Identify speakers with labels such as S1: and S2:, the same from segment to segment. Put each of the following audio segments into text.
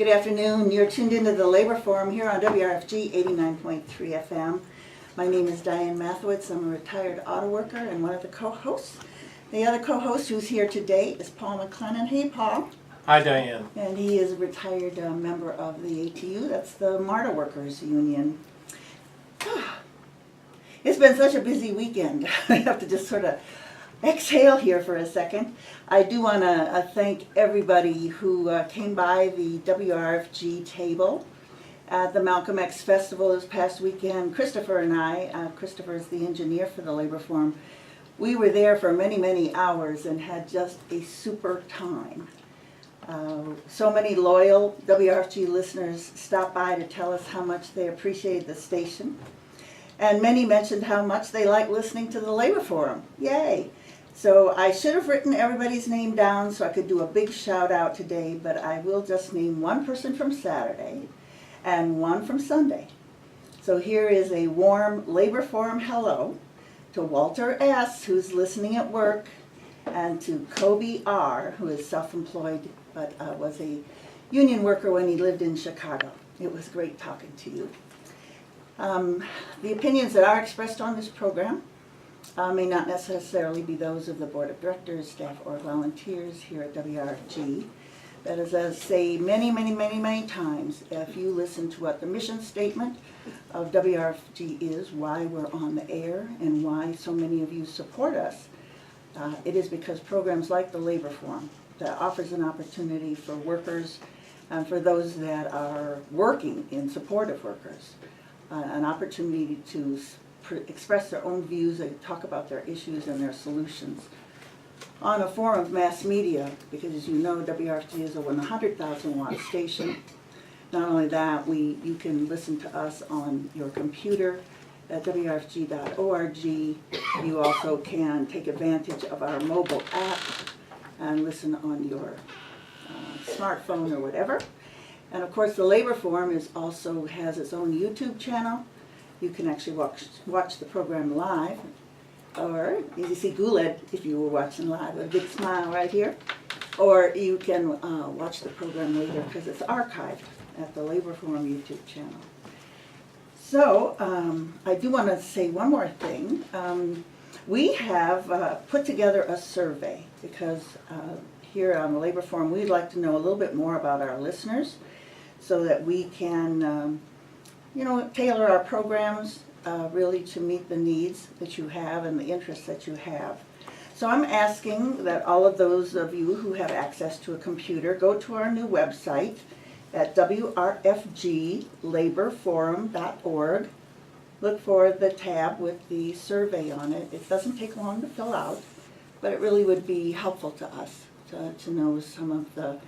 S1: Good afternoon. You're tuned into the Labor Forum here on WRFG 89.3 FM. My name is Diane Mathowitz. I'm a retired auto worker and one of the co-hosts. The other co-host who's here today is Paul McLennan. Hey, Paul.
S2: Hi, Diane.
S1: And he is a retired member of the ATU. That's the MARTA Workers Union. It's been such a busy weekend. I have to just sort of exhale here for a second. I do want to thank everybody who came by the WRFG table at the Malcolm X Festival this past weekend. Christopher and I, Christopher is the engineer for the Labor Forum, we were there for many, many hours and had just a super time. So many loyal WRFG listeners stopped by to tell us how much they appreciated the station. And many mentioned how much they like listening to the Labor Forum. Yay! So I should have written everybody's name down so I could do a big shout out today, but I will just name one person from Saturday and one from Sunday. So here is a warm Labor Forum hello to Walter S., who's listening at work, and to Kobe R., who is self-employed but was a union worker when he lived in Chicago. It was great talking to you. The opinions that are expressed on this program may not necessarily be those of the Board of Directors, staff, or volunteers here at WRFG. But as I say many times, if you listen to what the mission statement of WRFG is, why we're on the air, and why so many of you support us, it is because programs like the Labor Forum that offers an opportunity for workers and for those that are working in support of workers, an opportunity to express their own views and talk about their issues and their solutions on a form of mass media, because as you know, WRFG is a 100,000 watt station. Not only that, you can listen to us on your computer at WRFG.org. You also can take advantage of our mobile app and listen on your smartphone or whatever. And of course, the Labor Forum also has its own YouTube channel. You can actually watch the program live, or you see Guled if you were watching live with a big smile right here, or you can watch the program later because it's archived at the Labor Forum YouTube channel. So I do want to say one more thing. We have put together a survey because here on the Labor Forum we'd like to know a little bit more about our listeners so that we can tailor our programs really to meet the needs that you have and the interests that you have. So I'm asking that all of those of you who have access to a computer go to our new website at WRFGLaborForum.org. Look for the tab with the survey on it. It doesn't take long to fill out, but it really would be helpful to us to know some of the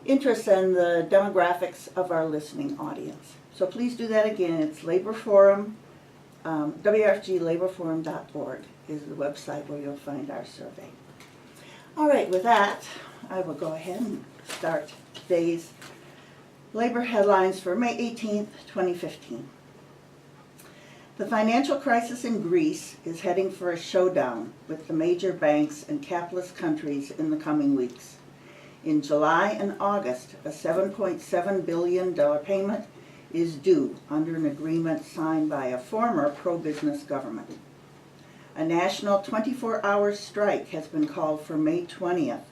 S1: interests and the demographics of our listening audience. So please do that again. It's Labor Forum, WRFGLaborForum.org is the website where you'll find our survey. All right, with that, I will go ahead and start today's labor headlines for May 18th, 2015. The financial crisis in Greece is heading for a showdown with the major banks and capitalist countries in the coming weeks. In July and August, a $7.7 billion payment is due under an agreement signed by a former pro-business government. A national 24-hour strike has been called for May 20th,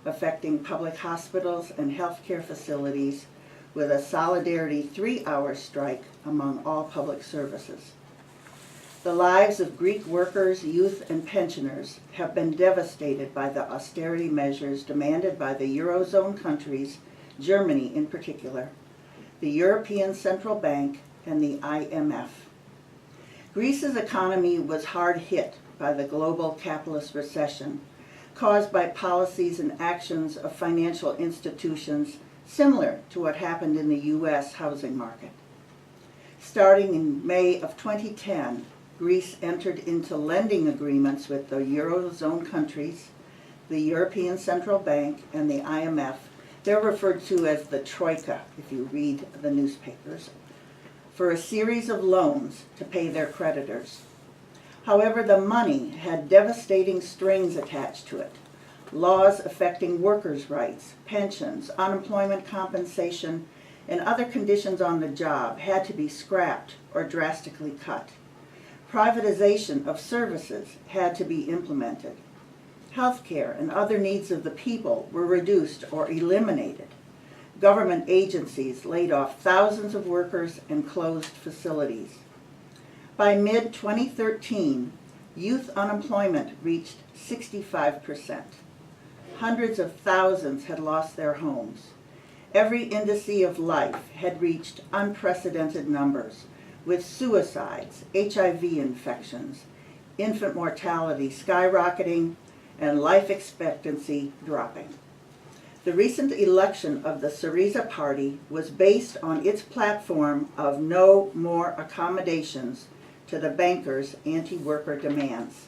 S1: affecting public hospitals and healthcare facilities, with a solidarity 3-hour strike among all public services. The lives of Greek workers, youth, and pensioners have been devastated by the austerity measures demanded by the Eurozone countries, Germany in particular, the European Central Bank, and the IMF. Greece's economy was hard hit by the global capitalist recession, caused by policies and actions of financial institutions similar to what happened in the U.S. housing market. Starting in May of 2010, Greece entered into lending agreements with the Eurozone countries, the European Central Bank, and the IMF. They're referred to as the Troika, if you read the newspapers, for a series of loans to pay their creditors. However, the money had devastating strings attached to it, laws affecting workers' rights, pensions, unemployment compensation, and other conditions on the job had to be scrapped or drastically cut. Privatization of services had to be implemented. Healthcare and other needs of the people were reduced or eliminated. Government agencies laid off thousands of workers and closed facilities. By mid-2013, youth unemployment reached 65%. Hundreds of thousands had lost their homes. Every indice of life had reached unprecedented numbers, with suicides, HIV infections, infant mortality skyrocketing, and life expectancy dropping. The recent election of the Syriza Party was based on its platform of no more accommodations to the bankers' anti-worker demands.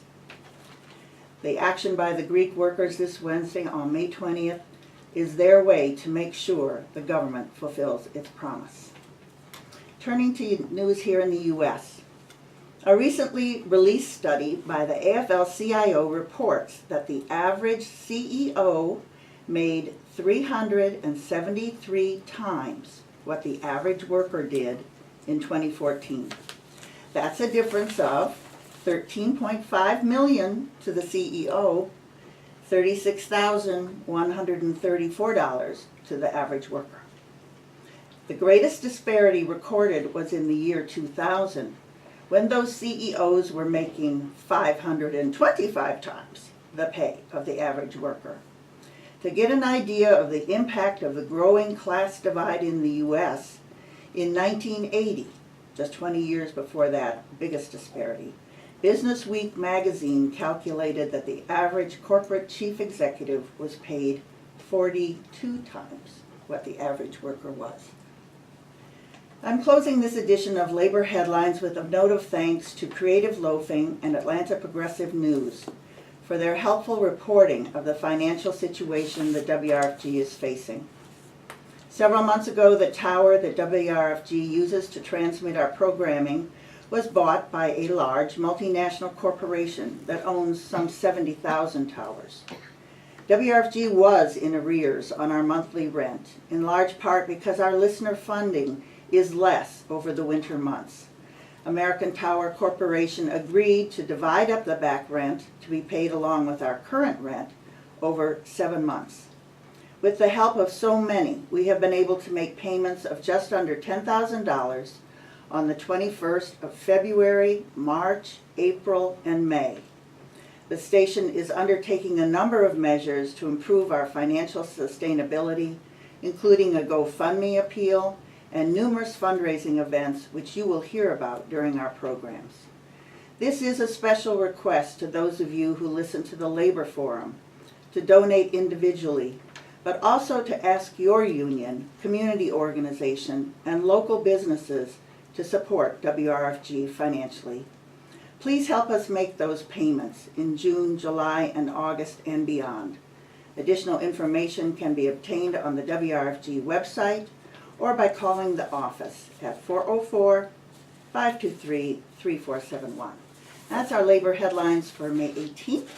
S1: The action by the Greek workers this Wednesday on May 20th is their way to make sure the government fulfills its promise. Turning to news here in the U.S. A recently released study by the AFL-CIO reports that the average CEO made 373 times what the average worker did in 2014. That's a difference of $13.5 million to the CEO, $36,134 to the average worker. The greatest disparity recorded was in the year 2000, when those CEOs were making 525 times the pay of the average worker. To get an idea of the impact of the growing class divide in the U.S., in 1980, just 20 years before that biggest disparity, Business Week magazine calculated that the average corporate chief executive was paid 42 times what the average worker was. I'm closing this edition of Labor Headlines with a note of thanks to Creative Loafing and Atlanta Progressive News for their helpful reporting of the financial situation the WRFG is facing. Several months ago, the tower that WRFG uses to transmit our programming was bought by a large multinational corporation that owns some 70,000 towers. WRFG was in arrears on our monthly rent, in large part because our listener funding is less over the winter months. American Tower Corporation agreed to divide up the back rent to be paid along with our current rent over 7 months. With the help of so many, we have been able to make payments of just under $10,000 on the 21st of February, March, April, and May. The station is undertaking a number of measures to improve our financial sustainability, including a GoFundMe appeal and numerous fundraising events which you will hear about during our programs. This is a special request to those of you who listen to the Labor Forum to donate individually, but also to ask your union, community organization, and local businesses to support WRFG financially. Please help us make those payments in June, July, and August and beyond. Additional information can be obtained on the WRFG website or by calling the office at 404-523-3471. That's our labor headlines for May 18th.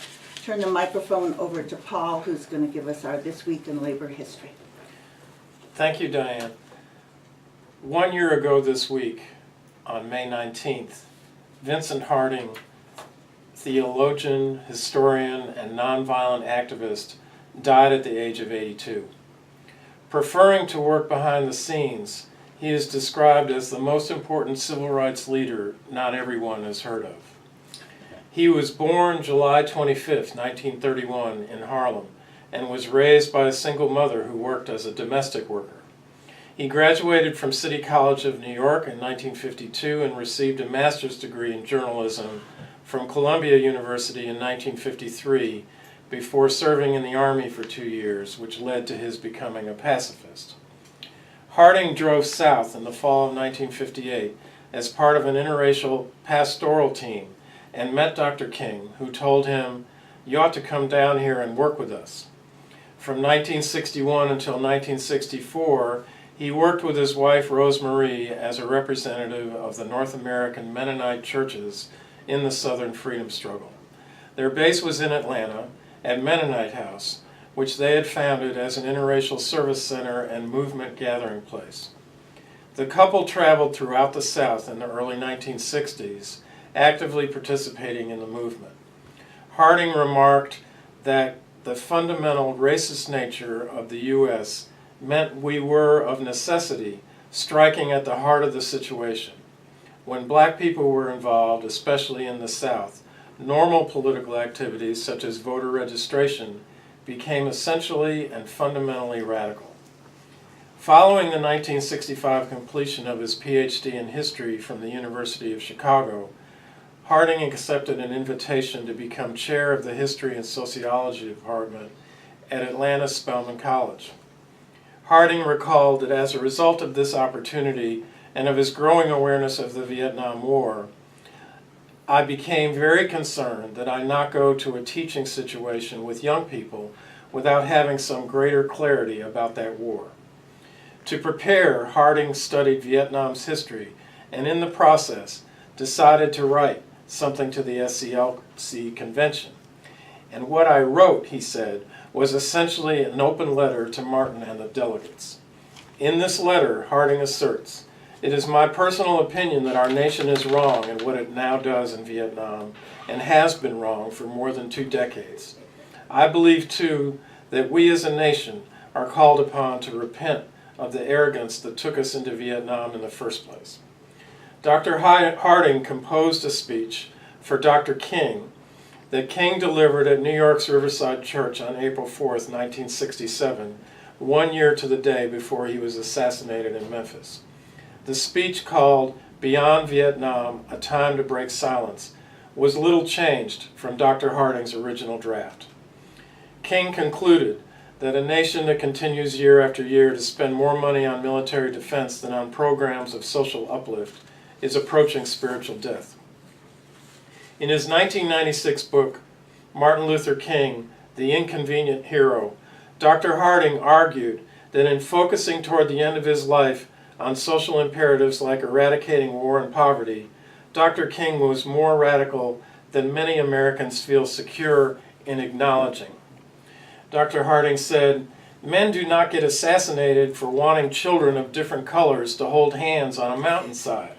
S1: Turn the microphone over to Paul, who's going to give us our This Week in Labor History.
S2: Thank you, Diane. 1 year ago this week, on May 19th, Vincent Harding, theologian, historian, and nonviolent activist, died at the age of 82. Preferring to work behind the scenes, he is described as the most important civil rights leader not everyone has heard of. He was born July 25, 1931, in Harlem, and was raised by a single mother who worked as a domestic worker. He graduated from City College of New York in 1952 and received a master's degree in journalism from Columbia University in 1953 before serving in the Army for 2 years, which led to his becoming a pacifist. Harding drove south in the fall of 1958 as part of an interracial pastoral team and met Dr. King, who told him, "You ought to come down here and work with us." From 1961 until 1964, he worked with his wife Rose Marie as a representative of the North American Mennonite churches in the Southern freedom struggle. Their base was in Atlanta, at Mennonite House, which they had founded as an interracial service center and movement gathering place. The couple traveled throughout the South in the early 1960s, actively participating in the movement. Harding remarked that the fundamental racist nature of the U.S. meant we were, of necessity, striking at the heart of the situation. When black people were involved, especially in the South, normal political activities such as voter registration became essentially and fundamentally radical. Following the 1965 completion of his PhD in history from the University of Chicago, Harding accepted an invitation to become chair of the History and Sociology Department at Atlanta Spelman College. Harding recalled that as a result of this opportunity and of his growing awareness of the Vietnam War, I became very concerned that I not go to a teaching situation with young people without having some greater clarity about that war. To prepare, Harding studied Vietnam's history and in the process decided to write something to the SCLC convention. And what I wrote, he said, was essentially an open letter to Martin and the delegates. In this letter, Harding asserts, "It is my personal opinion that our nation is wrong in what it now does in Vietnam and has been wrong for more than 2 decades. I believe, too, that we as a nation are called upon to repent of the arrogance that took us into Vietnam in the first place." Dr. Harding composed a speech for Dr. King that King delivered at New York's Riverside Church on April 4th, 1967, 1 year to the day before he was assassinated in Memphis. The speech, called "Beyond Vietnam, A Time to Break Silence," was little changed from Dr. Harding's original draft. King concluded that a nation that continues year after year to spend more money on military defense than on programs of social uplift is approaching spiritual death. In his 1996 book, Martin Luther King, The Inconvenient Hero, Dr. Harding argued that in focusing toward the end of his life on social imperatives like eradicating war and poverty, Dr. King was more radical than many Americans feel secure in acknowledging. Dr. Harding said, "Men do not get assassinated for wanting children of different colors to hold hands on a mountainside."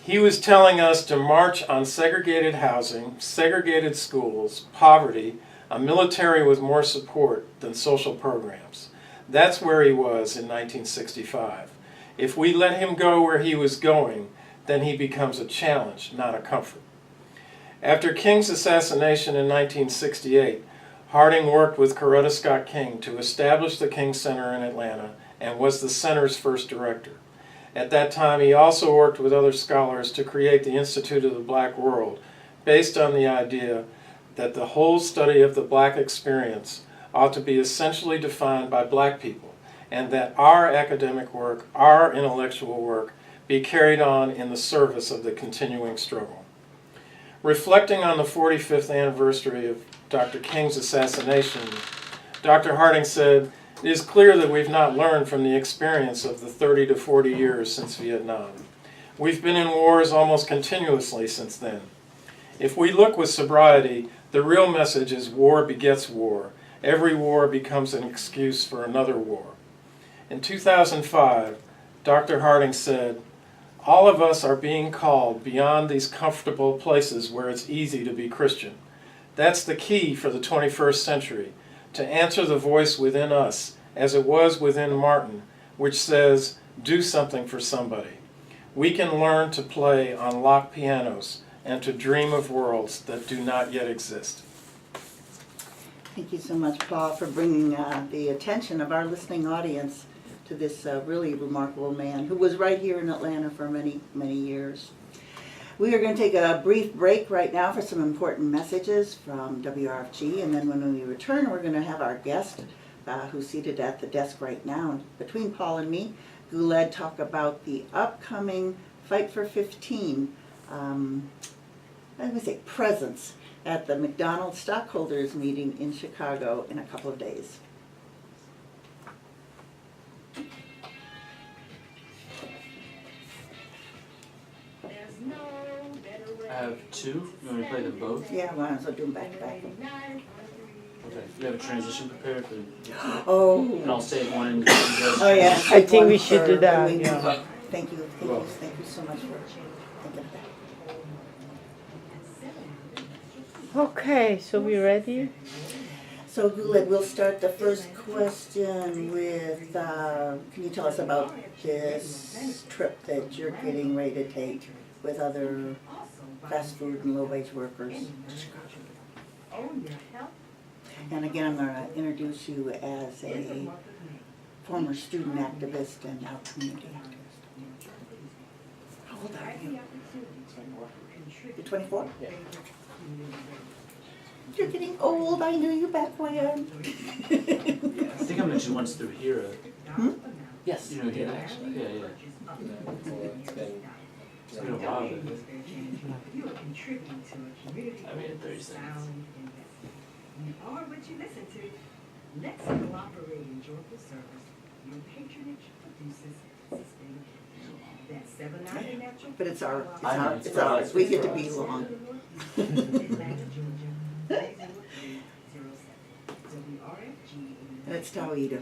S2: He was telling us to march on segregated housing, segregated schools, poverty, a military with more support than social programs. That's where he was in 1965. If we let him go where he was going, then he becomes a challenge, not a comfort. After King's assassination in 1968, Harding worked with Coretta Scott King to establish the King Center in Atlanta and was the center's first director. At that time, he also worked with other scholars to create the Institute of the Black World, based on the idea that the whole study of the black experience ought to be essentially defined by black people, and that our academic work, our intellectual work, be carried on in the service of the continuing struggle. Reflecting on the 45th anniversary of Dr. King's assassination, Dr. Harding said, "It is clear that we've not learned from the experience of the 30 to 40 years since Vietnam. We've been in wars almost continuously since then. If we look with sobriety, the real message is war begets war. Every war becomes an excuse for another war." In 2005, Dr. Harding said, "All of us are being called beyond these comfortable places where it's easy to be Christian. That's the key for the 21st century, to answer the voice within us, as it was within Martin, which says, 'Do something for somebody.' We can learn to play on locked pianos and to dream of worlds that do not yet exist."
S1: Thank you so much, Paul, for bringing the attention of our listening audience to this really remarkable man who was right here in Atlanta for many, many years. We are going to take a brief break right now for some important messages from WRFG, and then when we return, we're going to have our guest, who's seated at the desk right now, between Paul and me, Guled, talk about the upcoming Fight for 15, presence at the McDonald stockholders meeting in Chicago in a couple of days.
S3: I have two. You want me to play them both?
S1: Yeah, well, I was do them back to back.
S3: we have a transition prepared for, and
S1: Oh,
S3: I'll save one and you guys.
S1: oh yeah.
S4: I think
S1: one
S4: we should do
S1: for
S4: that,
S1: when we
S4: yeah.
S1: move up. Thank you,
S3: Well.
S1: thank you so much for thinking of that.
S4: Okay, so we ready?
S1: So Guled, we'll start the first question with, can you tell us about this trip that you're getting ready to take with other fast food and low-wage workers to Chicago? And again, I'm gonna introduce you as a former student activist and now community activist. How old are you? You're 24?
S2: Yeah.
S1: You're getting old, I knew you back when.
S3: I think I mentioned once through Hira.
S2: Yes,
S3: You know Hira, actually? Yeah, yeah.
S2: It's
S3: It's been a while, but I made it 30 seconds.
S5: You are what you listen to. Let's cooperate in joyful service. Your patronage produces sustainability. That's 790 natural.
S1: But it's our,
S3: I know,
S1: it's ours, we get to be long.
S5: Atlanta, Georgia. 30307. WRFG.
S1: And it's Tawhida.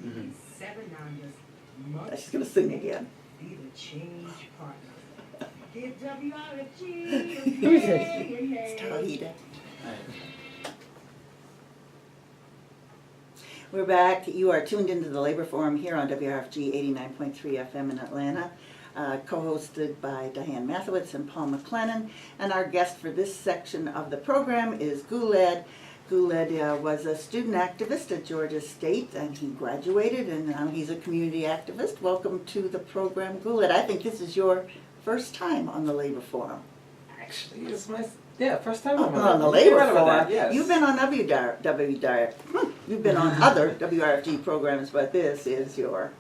S3: Mhm.
S5: 790's
S1: She's
S5: must
S1: gonna sing again.
S5: be the change partner. Give WRFG.
S4: Who's this?
S1: It's Tawhida.
S3: Alright.
S1: We're back. You are tuned into the Labor Forum here on WRFG 89.3 FM in Atlanta, co-hosted by Diane Mathewitz and Paul McLennan. And our guest for this section of the program is Guled. Guled was a student activist at Georgia State, and he graduated, and now he's a community activist. Welcome to the program, Guled. I think this is your first time on the Labor Forum.
S6: Actually, it's my first time
S1: On the Labor
S6: Right about
S1: Forum.
S6: that, yes.
S1: You've been on you've been on other WRFG programs, but this is your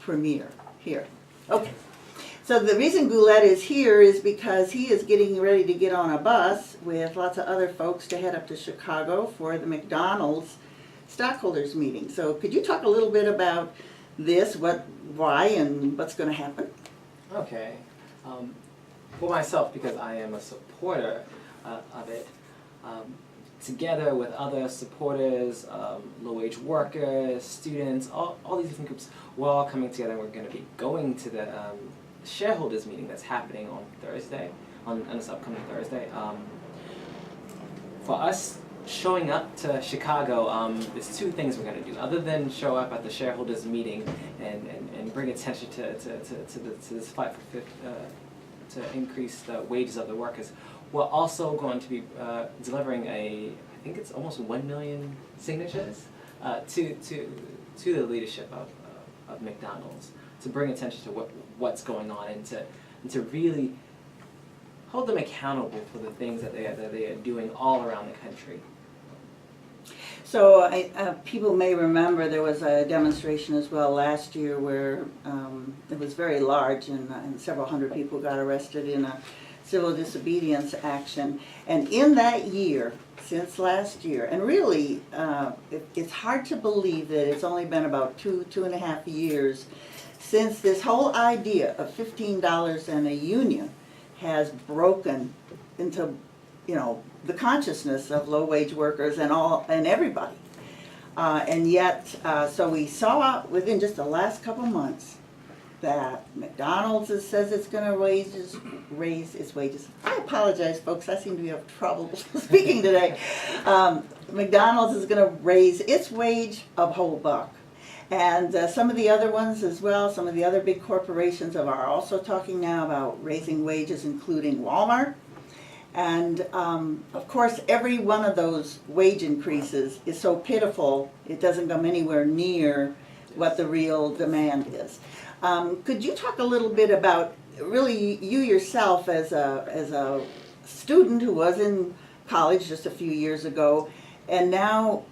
S1: premiere here. Okay. So the reason Guled is here is because he is getting ready to get on a bus with lots of other folks to head up to Chicago for the McDonald's stockholders meeting. So could you talk a little bit about this, why, and what's going to happen?
S6: Okay. For myself, because I am a supporter of it, together with other supporters, low-wage workers, students, all these different groups, we're all coming together and we're going to be going to the shareholders meeting that's happening on Thursday, on this upcoming Thursday. For us showing up to Chicago, there's two things we're going to do. Other than show up at the shareholders meeting and bring attention to this fight for to increase the wages of the workers, we're also going to be delivering I think it's almost 1 million signatures to the leadership of McDonald's, to bring attention to what's going on and to really hold them accountable for the things that they are doing all around the country.
S1: So people may remember there was a demonstration as well last year where it was very large and several hundred people got arrested in a civil disobedience action. And in that year, since last year, and really it's hard to believe that it's only been about two and a half years since this whole idea of $15 and a union has broken into, the consciousness of low-wage workers and everybody. And yet, so we saw within just the last couple months that McDonald's says it's going to raise its wages. I apologize, folks. I seem to be having trouble speaking today. McDonald's is going to raise its wage a whole buck. And some of the other ones as well, some of the other big corporations are also talking now about raising wages, including Walmart. And of course, every one of those wage increases is so pitiful, it doesn't come anywhere near what the real demand is. Could you talk a little bit about really you yourself as a student who was in college just a few years ago, and now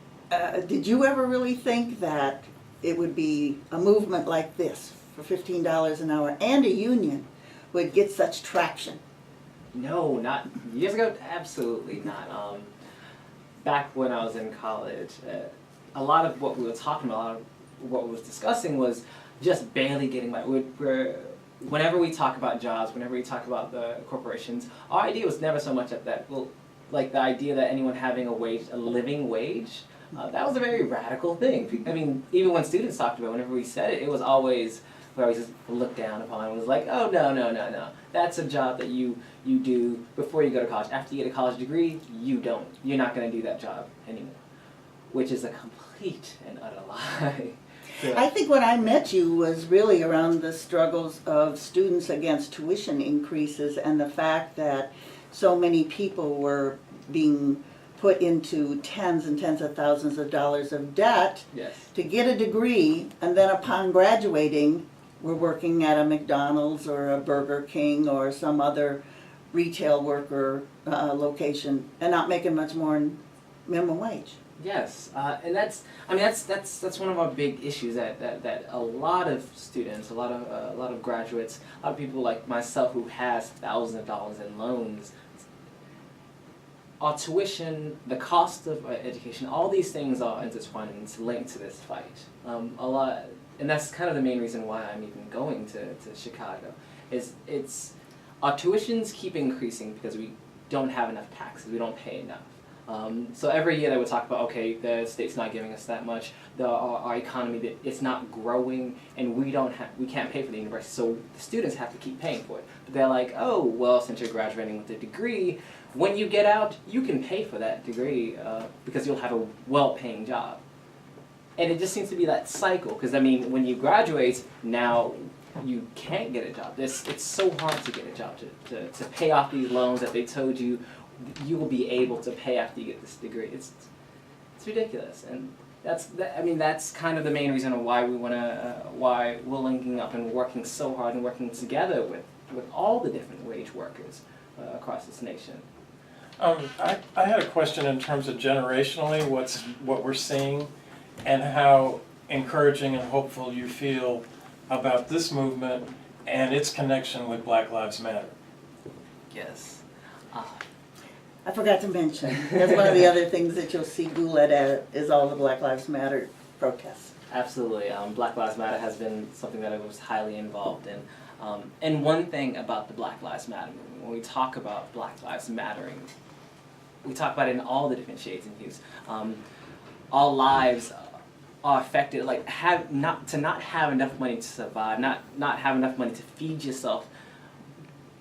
S1: did you ever really think that it would be a movement like this for $15 an hour and a union would get such traction?
S6: No, not years ago. Absolutely not. Back when I was in college, a lot of what we were talking about, a lot of what we was discussing was just barely getting by. Whenever we talk about jobs, whenever we talk about the corporations, our idea was never so much at that. Well, like the idea that anyone having a living wage, That was a very radical thing. I mean, even when students talked about it, whenever we said it, it was always, we always just looked down upon. It was like, oh, no. That's a job that you do before you go to college. After you get a college degree, you don't. You're not going to do that job anymore, which is a complete and utter lie.
S1: I think when I met you was really around the struggles of students against tuition increases and the fact that so many people were being put into tens and tens of thousands of dollars of debt
S6: Yes.
S1: to get a degree, and then upon graduating, we're working at a McDonald's or a Burger King or some other retail worker location and not making much more than minimum wage.
S6: Yes, and that's one of our big issues that a lot of students, a lot of graduates, a lot of people like myself who has thousands of dollars in loans, our tuition, the cost of education, all these things are intertwined and it's linked to this fight. And that's kind of the main reason why I'm even going to Chicago. It's our tuitions keep increasing because we don't have enough taxes, we don't pay enough. So every year they would talk about, okay, the state's not giving us that much, our economy, it's not growing, and we can't pay for the university, so the students have to keep paying for it. But they're like, oh, well, since you're graduating with a degree, when you get out, you can pay for that degree because you'll have a well-paying job. And it just seems to be that cycle, because I mean, when you graduate, now you can't get a job. It's so hard to get a job, to pay off these loans that they told you you will be able to pay after you get this degree. It's ridiculous, and that's kind of the main reason why why we're linking up and working so hard and working together with all the different wage workers across this nation.
S2: I had a question in terms of generationally, what we're seeing, and how encouraging and hopeful you feel about this movement and its connection with Black Lives Matter.
S6: Yes.
S1: I forgot to mention, that's one of the other things that you'll see Guled at is all the Black Lives Matter protests.
S6: Absolutely. Black Lives Matter has been something that I was highly involved in. And one thing about the Black Lives Matter movement, when we talk about Black Lives Mattering, we talk about it in all the different shades and hues. All lives are affected, like not have enough money to survive, not have enough money to feed yourself.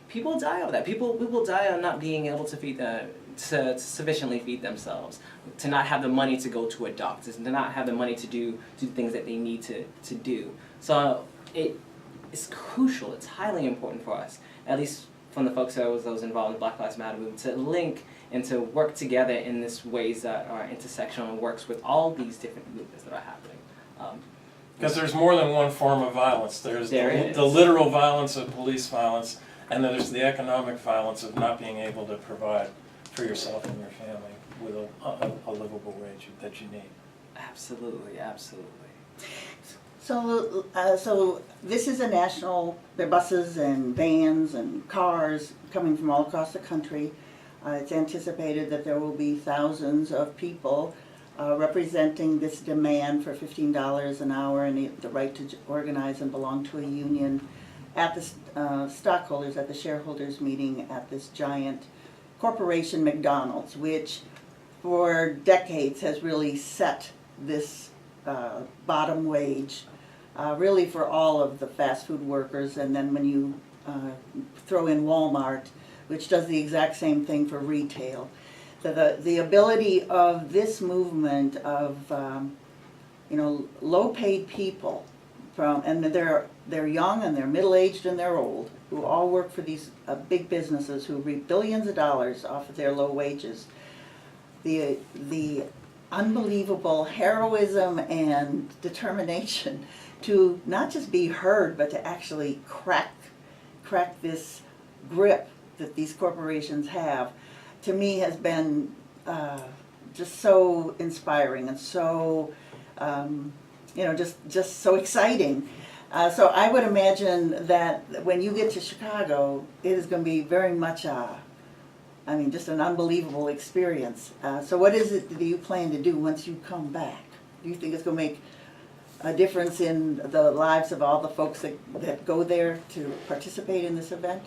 S6: People die of that. People die of not being able to to sufficiently feed themselves, to not have the money to go to a doctor, to not have the money to do things that they need to do. So it's crucial. It's highly important for us, at least from the folks that was involved in the Black Lives Matter movement, to link and to work together in these ways that are intersectional and works with all these different movements that are happening.
S2: Because there's more than one form of violence. There's
S6: There
S2: the
S6: is.
S2: literal violence of police violence, and then there's the economic violence of not being able to provide for yourself and your family with a livable wage that you need.
S6: Absolutely, absolutely.
S1: So this is a national, there are buses and vans and cars coming from all across the country. It's anticipated that there will be thousands of people representing this demand for $15 an hour and the right to organize and belong to a union at the stockholders, at the shareholders meeting at this giant corporation, McDonald's, which for decades has really set this bottom wage really for all of the fast food workers. And then when you throw in Walmart, which does the exact same thing for retail. So the ability of this movement of low-paid people and they're young and they're middle-aged and they're old, who all work for these big businesses who reap billions of dollars off of their low wages. The unbelievable heroism and determination to not just be heard, but to actually crack this grip that these corporations have, to me has been just so inspiring and so just so exciting. So I would imagine that when you get to Chicago, it is going to be very much just an unbelievable experience. So what is it that you plan to do once you come back? Do you think it's going to make a difference in the lives of all the folks that go there to participate in this event?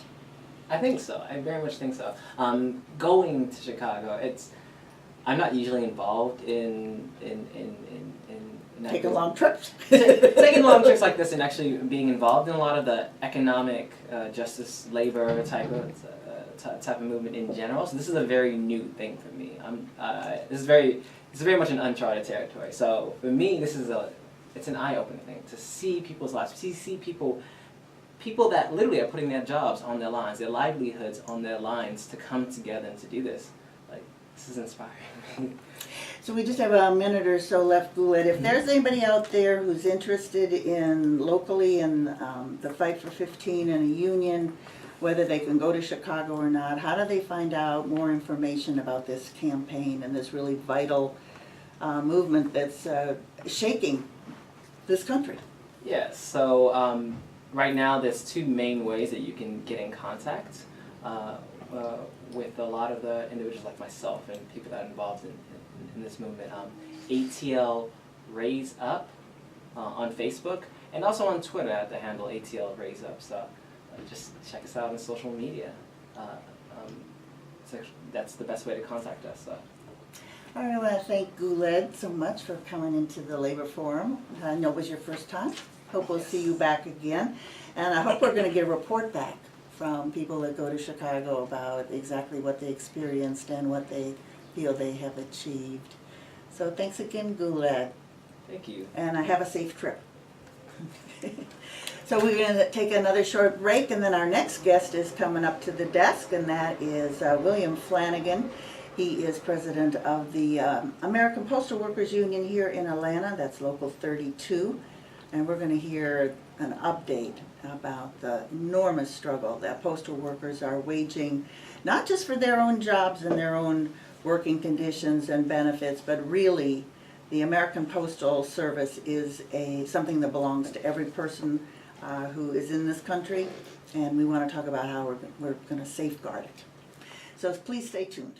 S6: I think so. I very much think so. Going to Chicago, I'm not usually involved in
S1: Taking long trips.
S6: taking long trips like this and actually being involved in a lot of the economic justice, labor type of movement in general. So this is a very new thing for me. This is very much an uncharted territory. So for me, it's an eye-opening thing to see people's lives, see people that literally are putting their jobs on their lines, their livelihoods on their lines to come together and to do this. Like, this is inspiring.
S1: So we just have a minute or so left, Guled. If there's anybody out there who's interested in locally in the Fight for 15 and a union, whether they can go to Chicago or not, how do they find out more information about this campaign and this really vital movement that's shaking this country?
S6: Yeah, so right now there's two main ways that you can get in contact with a lot of the individuals like myself and people that are involved in this movement. ATL Raise Up on Facebook, and also on Twitter at the handle ATL Raise Up. So just check us out on social media. That's the best way to contact us. So.
S1: All right, I want to thank Guled so much for coming into the Labor Forum. I know it was your first time. Hope we'll see you back again. And I hope we're going to get a report back from people that go to Chicago about exactly what they experienced and what they feel they have achieved. So thanks again, Guled.
S6: Thank you.
S1: And have a safe trip. So we're going to take another short break, and then our next guest is coming up to the desk, and that is William Flanagan. He is president of the American Postal Workers Union here in Atlanta. That's Local 32. And we're going to hear an update about the enormous struggle that postal workers are waging, not just for their own jobs and their own working conditions and benefits, but really the American Postal Service is something that belongs to every person who is in this country, and we want to talk about how we're going to safeguard it. So please stay tuned.